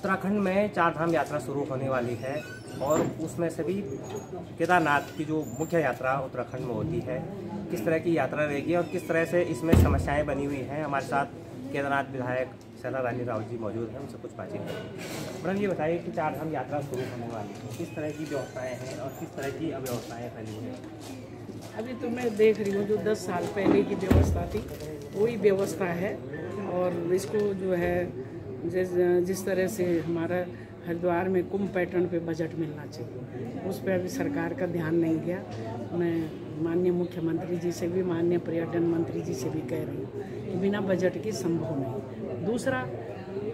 उत्तराखंड में चार धाम यात्रा शुरू होने वाली है और उसमें से भी केदारनाथ की जो मुख्य यात्रा उत्तराखंड में होती है, किस तरह की यात्रा रहेगी और किस तरह से इसमें समस्याएं बनी हुई हैं। हमारे साथ केदारनाथ विधायक शैला रानी रावत जी मौजूद हैं, उनसे कुछ बातचीत करेंगे। मैडम, ये बताइए कि चार धाम यात्रा शुरू होने वाली है, किस तरह की व्यवस्थाएँ हैं और किस तरह की अव्यवस्थाएँ फैली हैं? अभी तो मैं देख रही हूँ जो 10 साल पहले की व्यवस्था थी वही व्यवस्था है। और इसको जो है जिस तरह से हमारा हरिद्वार में कुंभ पैटर्न पे बजट मिलना चाहिए, उस पर अभी सरकार का ध्यान नहीं गया। मैं माननीय मुख्यमंत्री जी से भी, माननीय पर्यटन मंत्री जी से भी कह रही हूँ कि बिना बजट के संभव नहीं। दूसरा,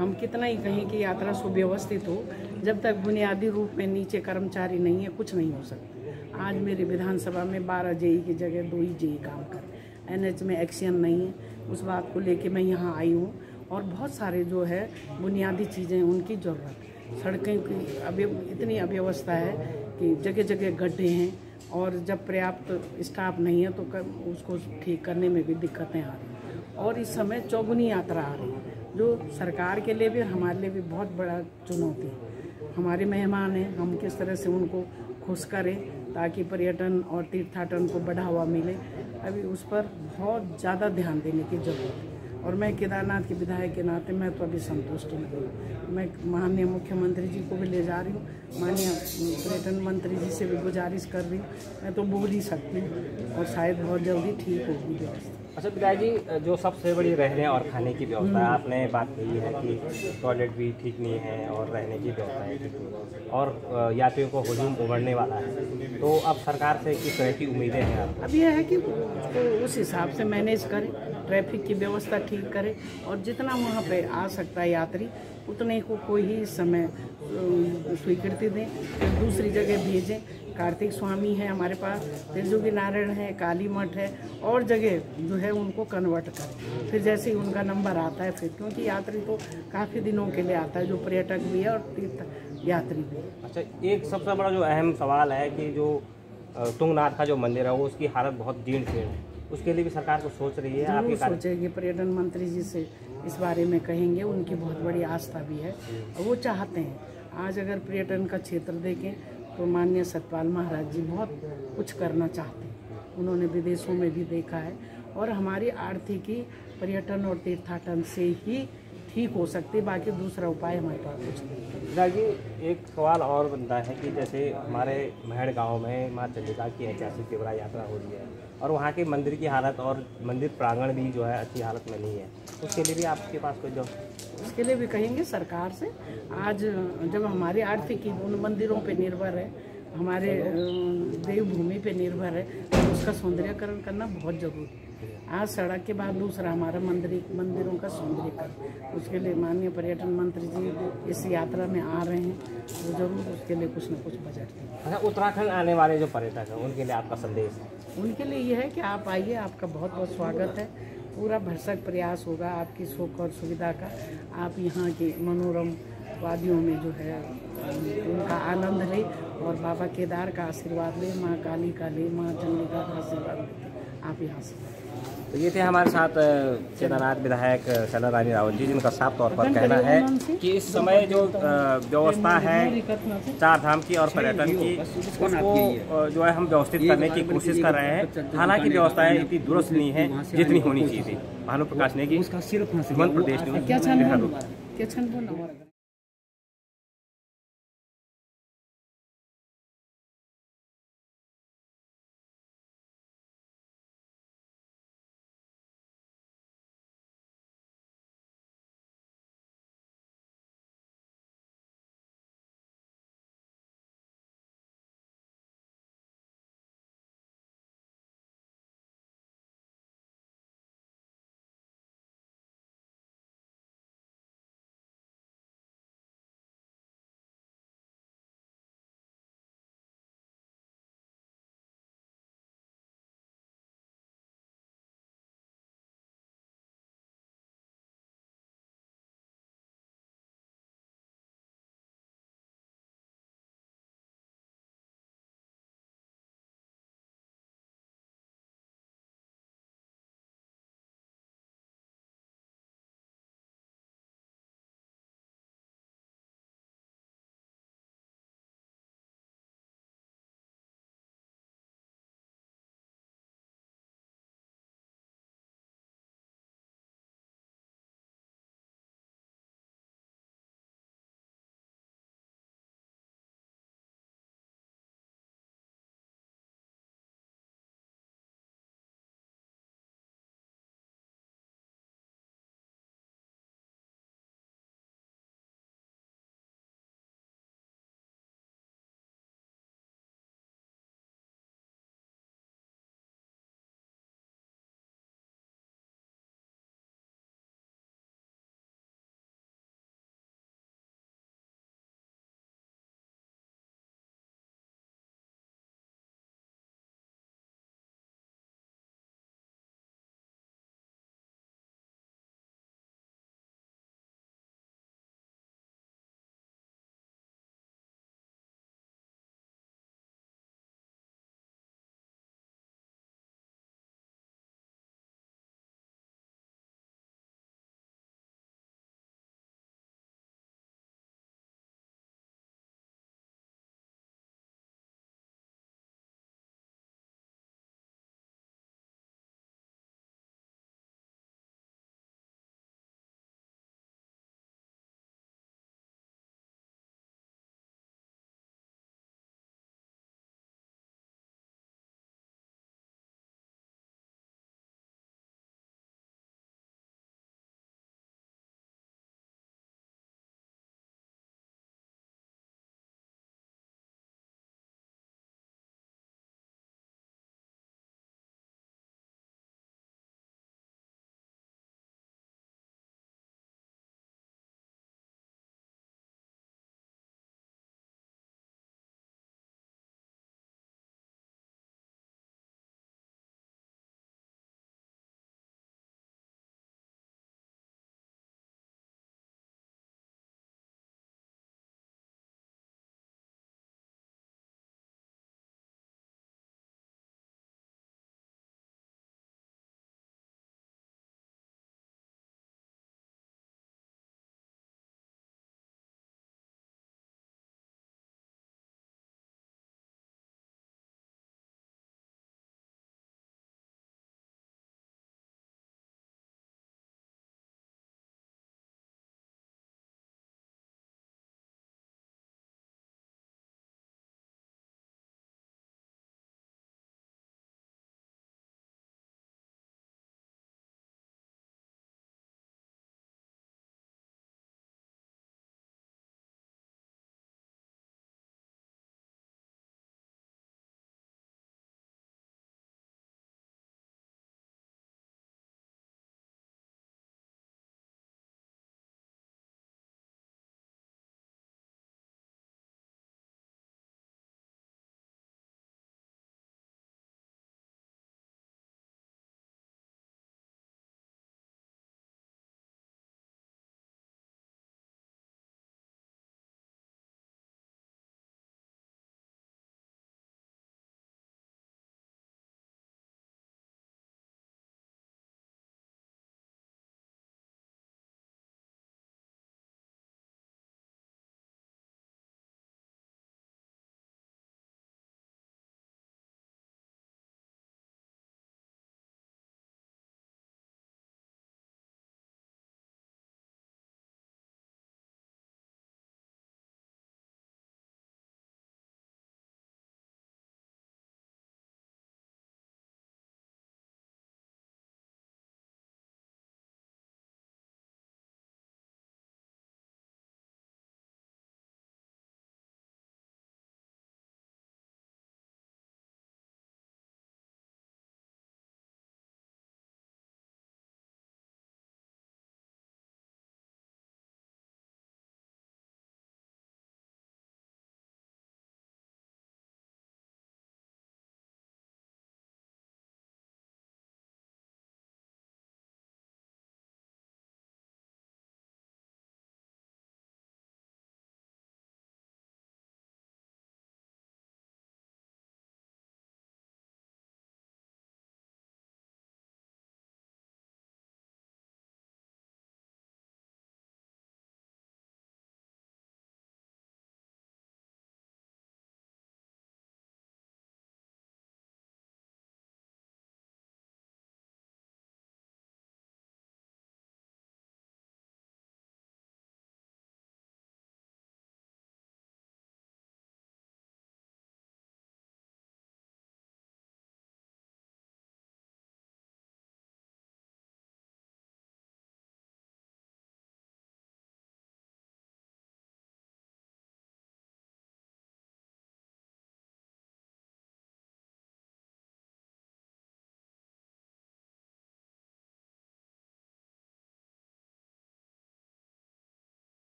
हम कितना ही कहें कि यात्रा सुव्यवस्थित हो, जब तक बुनियादी रूप में नीचे कर्मचारी नहीं है कुछ नहीं हो सकता। आज मेरी विधानसभा में 12 जेई की जगह 2 ही जेई काम कर, NH में एक्शन नहीं है, उस बात को लेके मैं यहाँ आई हूँ। और बहुत सारे जो है बुनियादी चीज़ें उनकी ज़रूरत, सड़कें की अभी इतनी अव्यवस्था है कि जगह जगह गड्ढे हैं और जब पर्याप्त स्टाफ नहीं है तो उसको ठीक करने में भी दिक्कतें आ रही हैं। और इस समय चौगुनी यात्रा आ रही है जो सरकार के लिए भी हमारे लिए भी बहुत बड़ा चुनौती है। हमारे मेहमान हैं, हम किस तरह से उनको खुश करें ताकि पर्यटन और तीर्थाटन को बढ़ावा मिले, अभी उस पर बहुत ज़्यादा ध्यान देने की ज़रूरत है। और मैं केदारनाथ के विधायक के नाते मैं तो अभी संतुष्ट नहीं हूँ। मैं माननीय मुख्यमंत्री जी को भी ले जा रही हूँ, माननीय पर्यटन मंत्री जी से भी गुजारिश कर रही हूँ। मैं तो बोल ही सकती हूँ और शायद बहुत जल्दी ठीक होगी व्यवस्था। अच्छा विधायक जी, जो सबसे बड़ी रहने और खाने की व्यवस्था है, आपने बात कही है कि टॉयलेट भी ठीक नहीं है और रहने की व्यवस्था है ठीक नहीं, और यात्रियों को हुजूम उमड़ने वाला है, तो अब सरकार से किस तरह की उम्मीदें हैं आप? अब यह है कि उसको उस हिसाब से मैनेज करें, ट्रैफिक की व्यवस्था ठीक करें और जितना वहाँ पे आ सकता है यात्री उतने को कोई ही समय स्वीकृति दें, फिर दूसरी जगह भेजें। कार्तिक स्वामी है हमारे पास, त्रिजुगी नारायण है, काली मठ है, और जगह जो है उनको कन्वर्ट करें। फिर जैसे ही उनका नंबर आता है फिर, क्योंकि यात्री तो काफ़ी दिनों के लिए आता है, जो पर्यटक भी है और तीर्थ यात्री भी है। अच्छा, एक सबसे बड़ा जो अहम सवाल है कि जो तुंगनाथ का जो मंदिर है वो उसकी हालत बहुत जीर्ण शीर्ण है, उसके लिए भी सरकार को सोच रही है? आप सोचेगी, पर्यटन मंत्री जी से इस बारे में कहेंगे, उनकी बहुत बड़ी आस्था भी है और वो चाहते हैं। आज अगर पर्यटन का क्षेत्र देखें तो माननीय सतपाल महाराज जी बहुत कुछ करना चाहते हैं, उन्होंने विदेशों में भी देखा है। और हमारी आर्थिकी पर्यटन और तीर्थाटन से ही ठीक हो सकती है, बाकी दूसरा उपाय हमारे पास कुछ नहीं। दादी, एक सवाल और बनता है कि जैसे हमारे महड़ गांव में माँ चंडिका की ऐतिहासिक तिवरा यात्रा हो रही है और वहाँ के मंदिर की हालत और मंदिर प्रांगण भी जो है अच्छी हालत में नहीं है, उसके लिए भी आपके पास कोई उसके लिए भी कहेंगे सरकार से। आज जब हमारी आर्थिकी उन मंदिरों पे निर्भर है, हमारे देवभूमि पे निर्भर है, तो उसका सौंदर्यकरण करना बहुत जरूरी है। आज सड़क के बाद दूसरा हमारा मंदिरों का सौंदर्यकरण, उसके लिए माननीय पर्यटन मंत्री जी इस यात्रा में आ रहे हैं, तो जरूर उसके लिए कुछ न कुछ बजट दें। अच्छा, उत्तराखंड आने वाले जो पर्यटक हैं उनके लिए आपका संदेश? उनके लिए यह है कि आप आइए, आपका बहुत बहुत स्वागत है। पूरा भरसक प्रयास होगा आपकी सुख और सुविधा का। आप यहाँ के मनोरम वादियों में जो है उनका आनंद लें और बाबा केदार का आशीर्वाद लें, माँ काली का लें, माँ चंडिका का आशीर्वाद लें आप यहाँ से। तो ये थे हमारे साथ केदारनाथ विधायक शैला रानी रावत जी, जिनका साफ तौर पर कहना है कि इस समय जो व्यवस्था है चार धाम की और पर्यटन की, उसको जो है हम व्यवस्थित करने की कोशिश कर रहे हैं। हालांकि व्यवस्थाएं इतनी दुरुस्त नहीं है जितनी होनी चाहिए थी। भानु प्रकाश नेगी, मध्य प्रदेश न्यूज़।